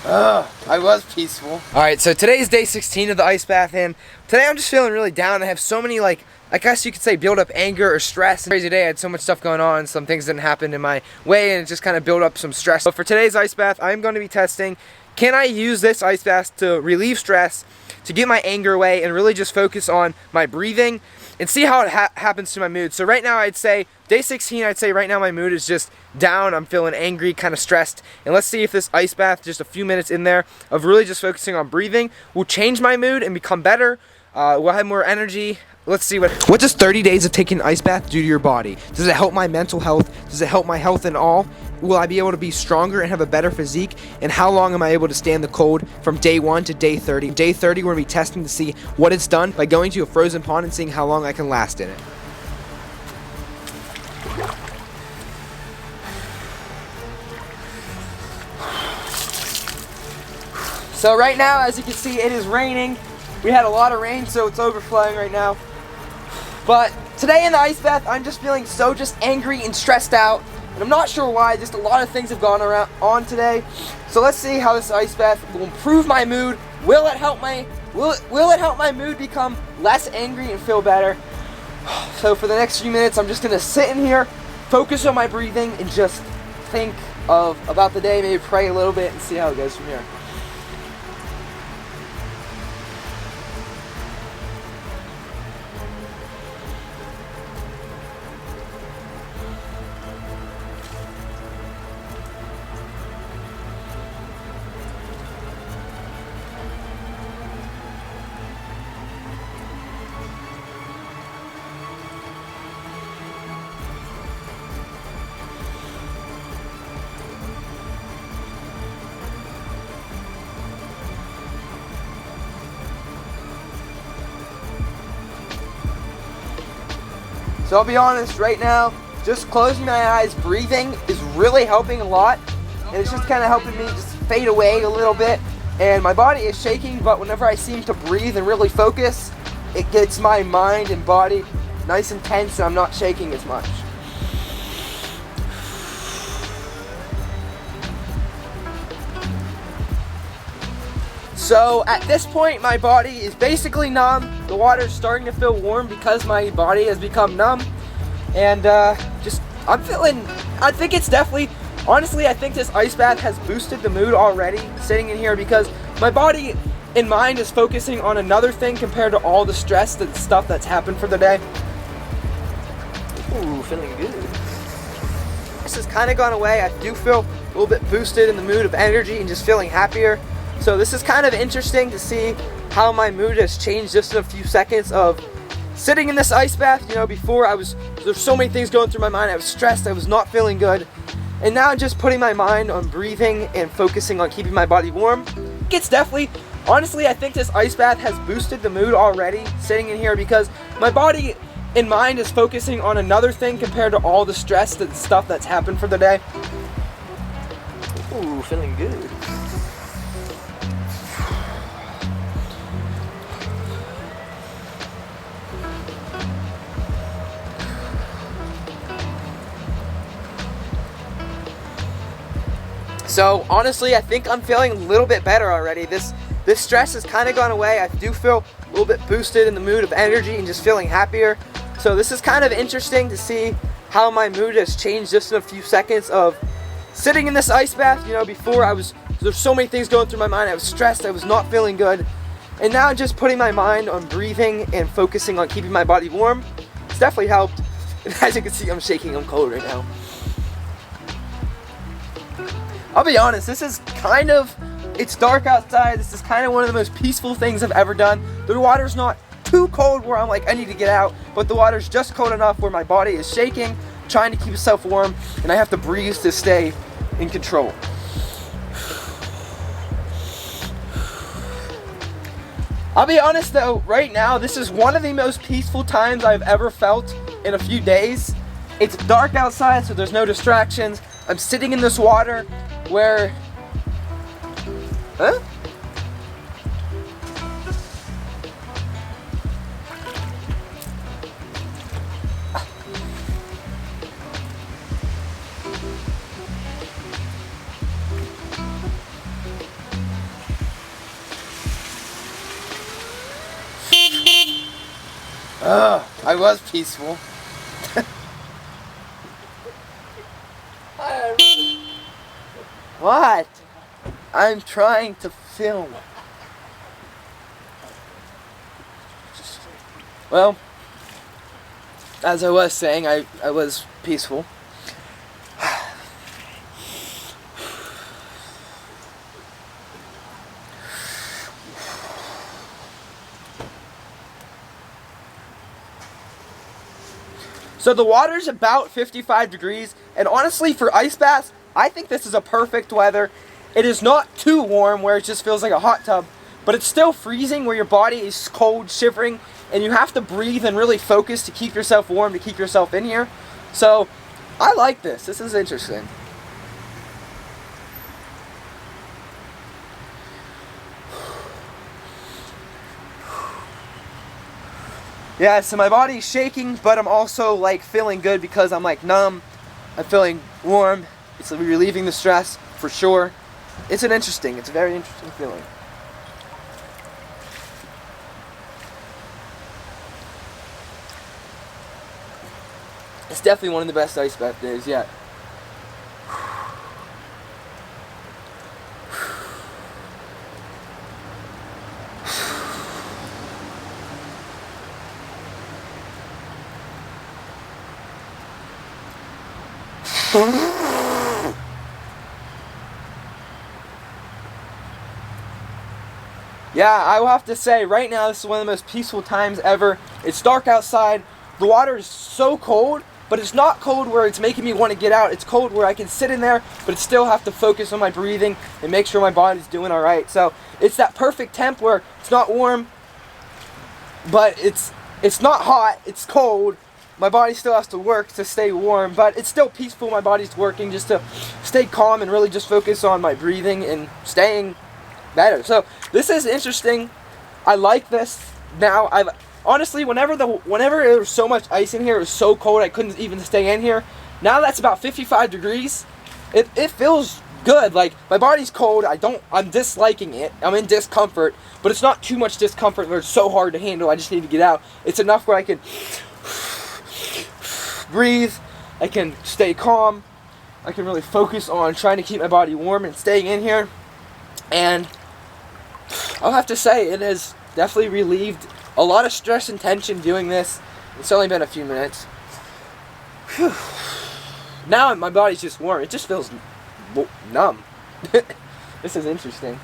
I was peaceful. Alright, so today's day 16 of the ice bath, and today I'm just feeling really down. I have so many, I guess you could say, build up anger or stress. Crazy day, I had so much stuff going on, some things didn't happen in my way, and it just kind of built up some stress. So for today's ice bath, I'm going to be testing, can I use this ice bath to relieve stress, to get my anger away, and really just focus on my breathing, and see how it happens to my mood. So right now I'd say, day 16, I'd say right now my mood is just down. I'm feeling angry, kind of stressed. And let's see if this ice bath, just a few minutes in there of really just focusing on breathing, will change my mood and become better. We'll have more energy. Let's see what does 30 days of taking an ice bath do to your body? Does it help my mental health? Does it help my health in all? Will I be able to be stronger and have a better physique? And how long am I able to stand the cold from day 1 to day 30? Day 30, we're going to be testing to see what it's done by going to a frozen pond and seeing how long I can last in it. So right now, as you can see, it is raining. We had a lot of rain, so it's overflowing right now. But today in the ice bath, I'm just feeling so angry and stressed out. And I'm not sure why, just a lot of things have gone on today. So let's see how this ice bath will improve my mood. Will it help my mood become less angry and feel better? So for the next few minutes, I'm just gonna sit in here, focus on my breathing, and just think about the day, maybe pray a little bit and see how it goes from here. So I'll be honest, right now, just closing my eyes, breathing is really helping a lot. And it's just kind of helping me just fade away a little bit. And my body is shaking, but whenever I seem to breathe and really focus, it gets my mind and body nice and tense, and I'm not shaking as much. So at this point, my body is basically numb. The water's starting to feel warm because my body has become numb. And I think it's definitely, honestly, I think this ice bath has boosted the mood already, sitting in here, because my body and mind is focusing on another thing compared to all the stress, the stuff that's happened for the day. Ooh, feeling good. This has kind of gone away. I do feel a little bit boosted in the mood of energy and just feeling happier. So this is kind of interesting to see how my mood has changed just in a few seconds of sitting in this ice bath. You know, before there's so many things going through my mind. I was stressed, I was not feeling good. And now just putting my mind on breathing and focusing on keeping my body warm. It's definitely, honestly, I think this ice bath has boosted the mood already, sitting in here, because my body and mind is focusing on another thing compared to all the stress, the stuff that's happened for the day. Ooh, feeling good. So honestly, I think I'm feeling a little bit better already. This stress has kind of gone away. I do feel a little bit boosted in the mood of energy and just feeling happier. So this is kind of interesting to see how my mood has changed just in a few seconds of sitting in this ice bath. You know, before there's so many things going through my mind. I was stressed, I was not feeling good. And now just putting my mind on breathing and focusing on keeping my body warm, it's definitely helped. And as you can see, I'm shaking, I'm cold right now. I'll be honest, it's dark outside. This is kind of one of the most peaceful things I've ever done. The water's not too cold where I'm like, I need to get out, but the water's just cold enough where my body is shaking, trying to keep itself warm, and I have to breathe to stay in control. I'll be honest though, right now, this is one of the most peaceful times I've ever felt in a few days. It's dark outside, so there's no distractions. I'm sitting in this water where... Huh? I was peaceful. What? I'm trying to film. Well, as I was saying, I was peaceful. So the water's about 55 degrees, and honestly, for ice baths, I think this is a perfect weather. It is not too warm where it just feels like a hot tub, but it's still freezing where your body is cold, shivering, and you have to breathe and really focus to keep yourself warm, to keep yourself in here. So I like this. This is interesting. Yeah, so my body's shaking, but I'm also like feeling good because I'm like numb. I'm feeling warm. It's relieving the stress for sure. It's a very interesting feeling. It's definitely one of the best ice bath days yet. Yeah, I will have to say, right now, this is one of the most peaceful times ever. It's dark outside. The water is so cold, but it's not cold where it's making me want to get out. It's cold where I can sit in there, but still have to focus on my breathing and make sure my body's doing all right. So it's that perfect temp where it's not warm, but it's not hot. It's cold. My body still has to work to stay warm, but it's still peaceful. My body's working just to stay calm and really just focus on my breathing and staying better. So this is interesting. I like this. Now I've honestly, whenever there was so much ice in here, it was so cold I couldn't even stay in here. Now that's about 55 degrees. It feels good. Like my body's cold. I'm disliking it. I'm in discomfort, but it's not too much discomfort where it's so hard to handle. I just need to get out. It's enough where I can breathe. I can stay calm. I can really focus on trying to keep my body warm and staying in here. And I'll have to say, it has definitely relieved a lot of stress and tension doing this. It's only been a few minutes. Whew. Now my body's just warm. It just feels numb. This is interesting.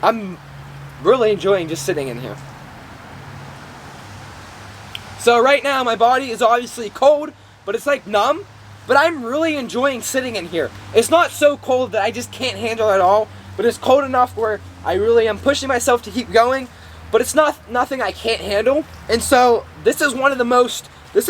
I'm really enjoying just sitting in here. So right now my body is obviously cold, but it's like numb. But I'm really enjoying sitting in here. It's not so cold that I just can't handle it at all, but it's cold enough where I really am pushing myself to keep going, but it's nothing I can't handle. And so this is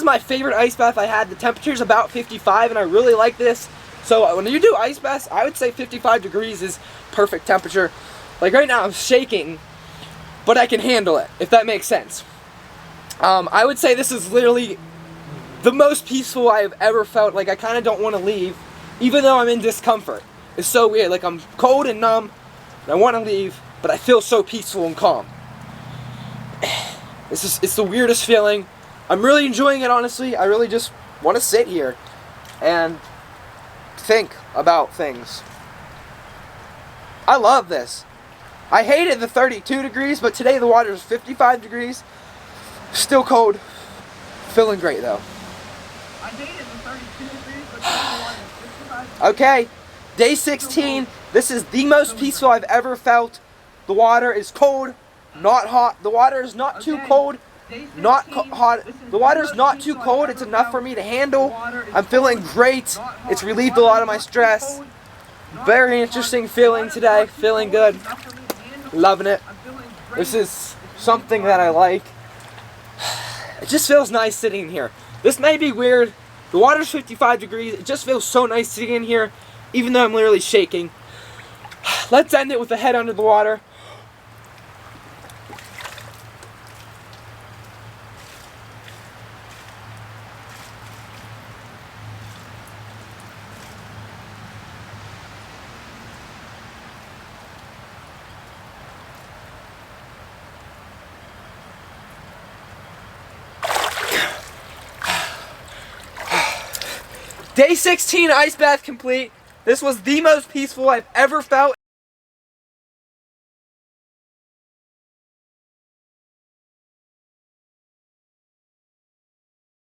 my favorite ice bath I had. The temperature's about 55 and I really like this. So when you do ice baths, I would say 55 degrees is perfect temperature. Like right now I'm shaking, but I can handle it, if that makes sense. I would say this is literally the most peaceful I have ever felt. Like I kind of don't want to leave, even though I'm in discomfort. It's so weird. Like I'm cold and numb, and I want to leave, but I feel so peaceful and calm. It's the weirdest feeling. I'm really enjoying it, honestly. I really just want to sit here and think about things. I love this. I hated the 32 degrees, but today the water is 55 degrees. Still cold. Feeling great though. I dated the 32 degrees, but today the water is 55. Okay, day 16. This is the most peaceful I've ever felt. The water is cold, not hot. The water is not too cold, not hot. The water is not too cold. It's enough for me to handle. I'm feeling great. It's relieved a lot of my stress. Very interesting feeling today. Feeling good. Loving it. This is something that I like. It just feels nice sitting in here. This may be weird. The water's 55 degrees. It just feels so nice sitting in here, even though I'm literally shaking. Let's end it with the head under the water. Day 16 ice bath complete. This was the most peaceful I've ever felt.